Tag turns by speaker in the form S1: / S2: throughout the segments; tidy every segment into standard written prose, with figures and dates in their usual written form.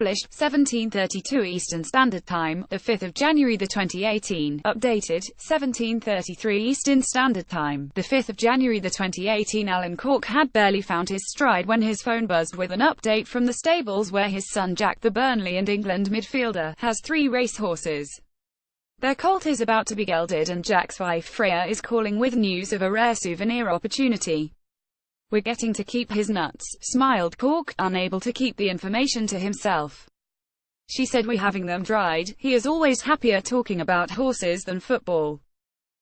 S1: published, 1732 Eastern Standard Time, the 5th of January 2018, updated, 1733 Eastern Standard Time, the 5th of January 2018. Alan Cork had barely found his stride when his phone buzzed with an update from the stables where his son Jack, the Burnley and England midfielder, has 3 racehorses. Their colt is about to be gelded and Jack's wife Freya is calling with news of a rare souvenir opportunity. "We're getting to keep his nuts," smiled Cork, unable to keep the information to himself. She said, "We're having them dried. He is always happier talking about horses than football.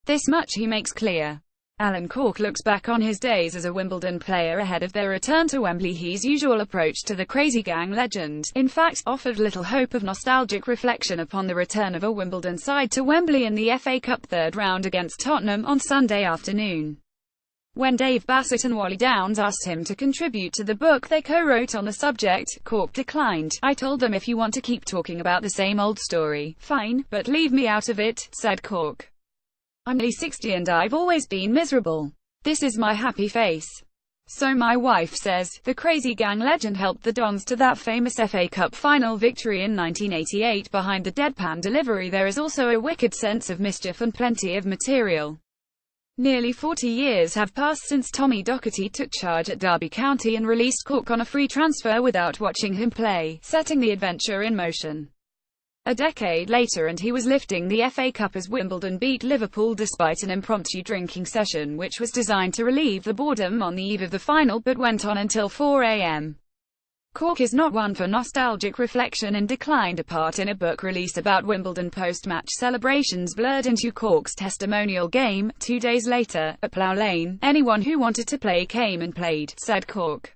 S1: This much he makes clear." Alan Cork looks back on his days as a Wimbledon player ahead of their return to Wembley. His usual approach to the Crazy Gang legend, in fact, offered little hope of nostalgic reflection upon the return of a Wimbledon side to Wembley in the FA Cup third round against Tottenham on Sunday afternoon. When Dave Bassett and Wally Downs asked him to contribute to the book they co-wrote on the subject, Cork declined. "I told them if you want to keep talking about the same old story, fine, but leave me out of it," said Cork. "I'm nearly 60 and I've always been miserable. This is my happy face." So my wife says, the Crazy Gang legend helped the Dons to that famous FA Cup final victory in 1988. Behind the deadpan delivery there is also a wicked sense of mischief and plenty of material. Nearly 40 years have passed since Tommy Docherty took charge at Derby County and released Cork on a free transfer without watching him play, setting the adventure in motion. A decade later and he was lifting the FA Cup as Wimbledon beat Liverpool despite an impromptu drinking session which was designed to relieve the boredom on the eve of the final but went on until 4 a.m. Cork is not one for nostalgic reflection and declined a part in a book released about Wimbledon post-match celebrations blurred into Cork's testimonial game. 2 days later, at Plough Lane, anyone who wanted to play came and played, said Cork.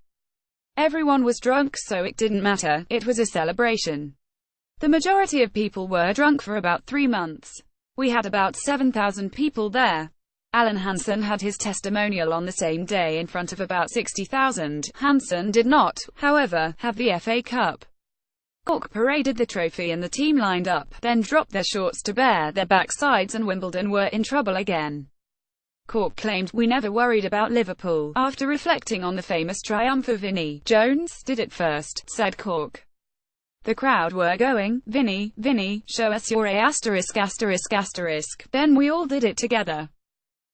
S1: Everyone was drunk so it didn't matter, it was a celebration. The majority of people were drunk for about 3 months. We had about 7,000 people there. Alan Hansen had his testimonial on the same day in front of about 60,000. Hansen did not, however, have the FA Cup. Cork paraded the trophy and the team lined up, then dropped their shorts to bare their backsides and Wimbledon were in trouble again. Cork claimed, "We never worried about Liverpool," after reflecting on the famous triumph of Vinnie Jones. "Did it first," said Cork. The crowd were going, "Vinnie, Vinnie, show us your A******. Then we all did it together.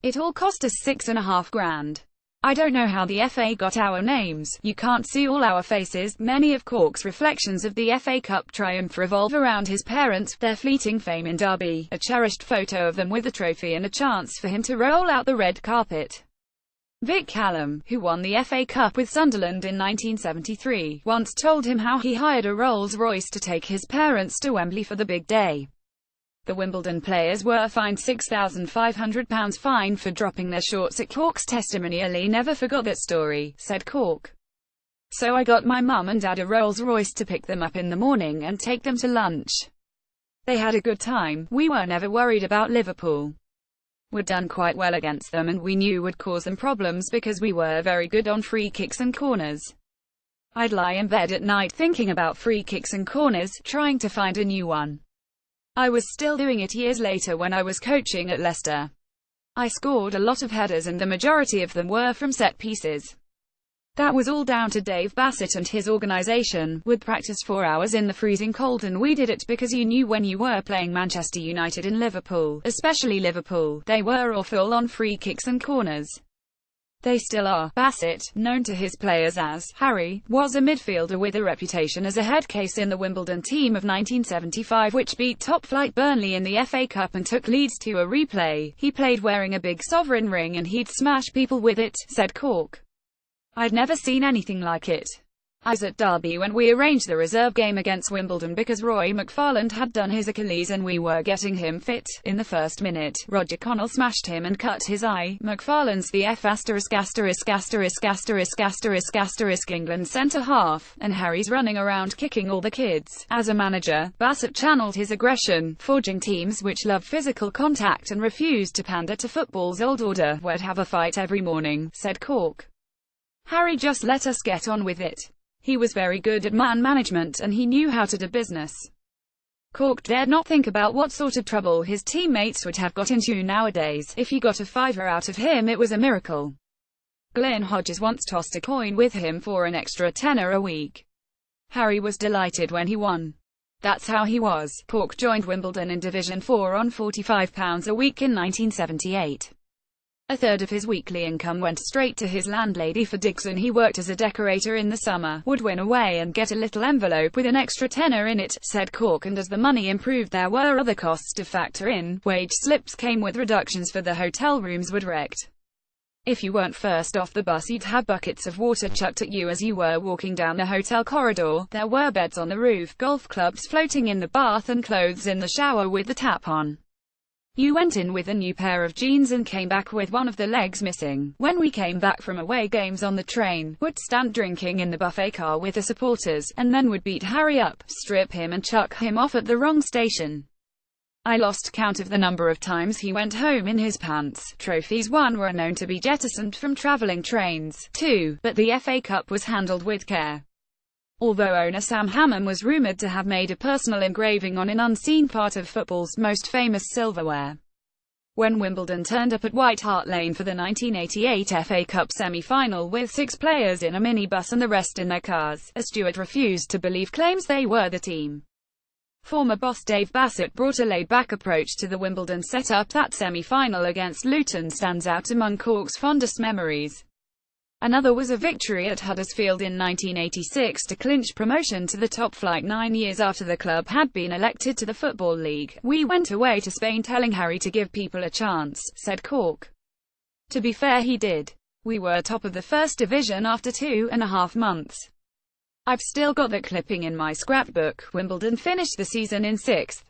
S1: It all cost us $6.5 grand. I don't know how the FA got our names, you can't see all our faces." Many of Cork's reflections of the FA Cup triumph revolve around his parents, their fleeting fame in Derby, a cherished photo of them with the trophy and a chance for him to roll out the red carpet. Vic Callum, who won the FA Cup with Sunderland in 1973, once told him how he hired a Rolls-Royce to take his parents to Wembley for the big day. The Wimbledon players were fined £6,500 fine for dropping their shorts at Cork's testimonial. "He never forgot that story," said Cork. "So I got my mum and dad a Rolls-Royce to pick them up in the morning and take them to lunch. They had a good time. We were never worried about Liverpool. We'd done quite well against them and we knew would cause them problems because we were very good on free kicks and corners. I'd lie in bed at night thinking about free kicks and corners, trying to find a new one. I was still doing it years later when I was coaching at Leicester. I scored a lot of headers and the majority of them were from set pieces. That was all down to Dave Bassett and his organisation. Would practice 4 hours in the freezing cold and we did it because you knew when you were playing Manchester United and Liverpool, especially Liverpool, they were awful on free kicks and corners. They still are." Bassett, known to his players as Harry, was a midfielder with a reputation as a head case in the Wimbledon team of 1975 which beat top-flight Burnley in the FA Cup and took Leeds to a replay. "He played wearing a big sovereign ring and he'd smash people with it," said Cork. "I'd never seen anything like it. I was at Derby when we arranged the reserve game against Wimbledon because Roy McFarland had done his Achilles and we were getting him fit. In the first minute, Roger Connell smashed him and cut his eye. McFarland's the F*** England centre-half, and Harry's running around kicking all the kids." As a manager, Bassett channeled his aggression, forging teams which love physical contact and refused to pander to football's old order. "We'd have a fight every morning," said Cork. "Harry just let us get on with it. He was very good at man management and he knew how to do business." Cork dared not think about what sort of trouble his teammates would have got into nowadays. If you got a fiver out of him it was a miracle. Glenn Hodges once tossed a coin with him for an extra tenner a week. Harry was delighted when he won. That's how he was. Cork joined Wimbledon in Division 4 on £45 a week in 1978. A third of his weekly income went straight to his landlady. For Dixon, he worked as a decorator in the summer, would win away and get a little envelope with an extra tenner in it, said Cork, and as the money improved there were other costs to factor in. Wage slips came with reductions for the hotel rooms would wrecked. If you weren't first off the bus, you'd have buckets of water chucked at you as you were walking down the hotel corridor. There were beds on the roof, golf clubs floating in the bath, and clothes in the shower with the tap on. You went in with a new pair of jeans and came back with one of the legs missing. When we came back from away games on the train, would stand drinking in the buffet car with the supporters, and then would beat Harry up, strip him and chuck him off at the wrong station. I lost count of the number of times he went home in his pants. Trophies won were known to be jettisoned from travelling trains, too, but the FA Cup was handled with care. Although owner Sam Hammam was rumoured to have made a personal engraving on an unseen part of football's most famous silverware. When Wimbledon turned up at White Hart Lane for the 1988 FA Cup semi-final with 6 players in a minibus and the rest in their cars, a steward refused to believe claims they were the team. Former boss Dave Bassett brought a laid-back approach to the Wimbledon setup. That semi-final against Luton stands out among Cork's fondest memories. Another was a victory at Huddersfield in 1986 to clinch promotion to the top flight 9 years after the club had been elected to the Football League. We went away to Spain telling Harry to give people a chance, said Cork. To be fair, he did. We were top of the first division after 2.5 months. I've still got that clipping in my scrapbook. Wimbledon finished the season in 6th.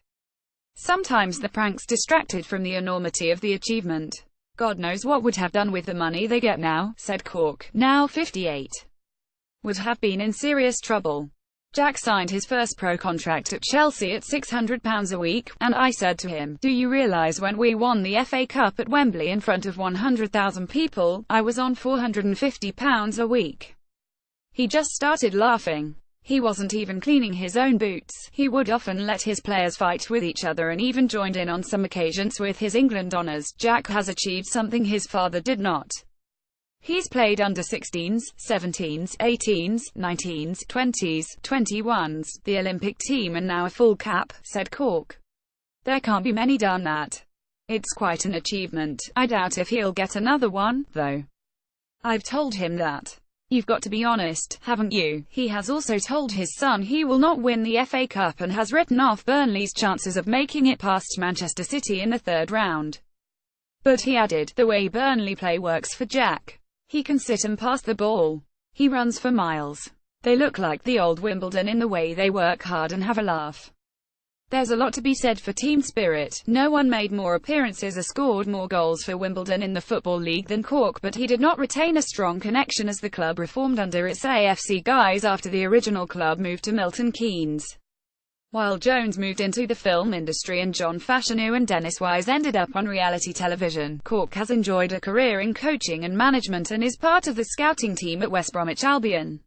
S1: Sometimes the pranks distracted from the enormity of the achievement. God knows what would have done with the money they get now, said Cork, now 58. Would have been in serious trouble. Jack signed his first pro contract at Chelsea at £600 a week, and I said to him, do you realise when we won the FA Cup at Wembley in front of 100,000 people, I was on £450 a week. He just started laughing. He wasn't even cleaning his own boots. He would often let his players fight with each other and even joined in on some occasions with his England honours. Jack has achieved something his father did not. He's played under 16s, 17s, 18s, 19s, 20s, 21s, the Olympic team and now a full cap, said Cork. There can't be many done that. It's quite an achievement. I doubt if he'll get another one, though. I've told him that. You've got to be honest, haven't you? He has also told his son he will not win the FA Cup and has written off Burnley's chances of making it past Manchester City in the third round. But he added, the way Burnley play works for Jack. He can sit and pass the ball. He runs for miles. They look like the old Wimbledon in the way they work hard and have a laugh. There's a lot to be said for team spirit. No one made more appearances or scored more goals for Wimbledon in the Football League than Cork, but he did not retain a strong connection as the club reformed under its AFC guise after the original club moved to Milton Keynes. While Jones moved into the film industry and John Fashanu and Dennis Wise ended up on reality television, Cork has enjoyed a career in coaching and management and is part of the scouting team at West Bromwich Albion.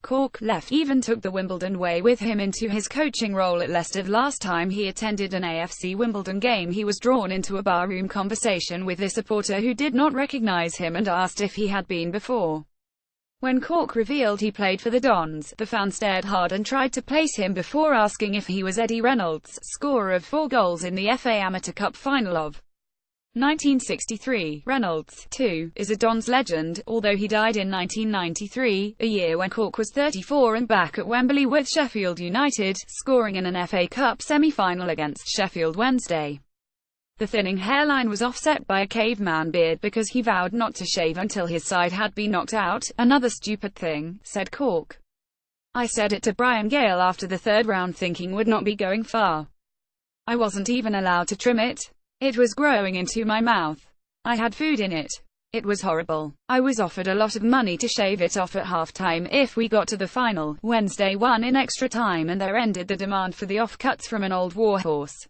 S1: Cork left, even took the Wimbledon way with him into his coaching role at Leicester. Last time he attended an AFC Wimbledon game, he was drawn into a barroom conversation with a supporter who did not recognise him and asked if he had been before. When Cork revealed he played for the Dons, the fan stared hard and tried to place him before asking if he was Eddie Reynolds, scorer of 4 goals in the FA Amateur Cup final of 1963. Reynolds, too, is a Dons legend, although he died in 1993, a year when Cork was 34 and back at Wembley with Sheffield United, scoring in an FA Cup semi-final against Sheffield Wednesday. The thinning hairline was offset by a caveman beard because he vowed not to shave until his side had been knocked out. Another stupid thing, said Cork. I said it to Brian Gale after the third round thinking would not be going far. I wasn't even allowed to trim it. It was growing into my mouth. I had food in it. It was horrible. I was offered a lot of money to shave it off at half-time if we got to the final. Wednesday won in extra time and there ended the demand for the offcuts from an old warhorse.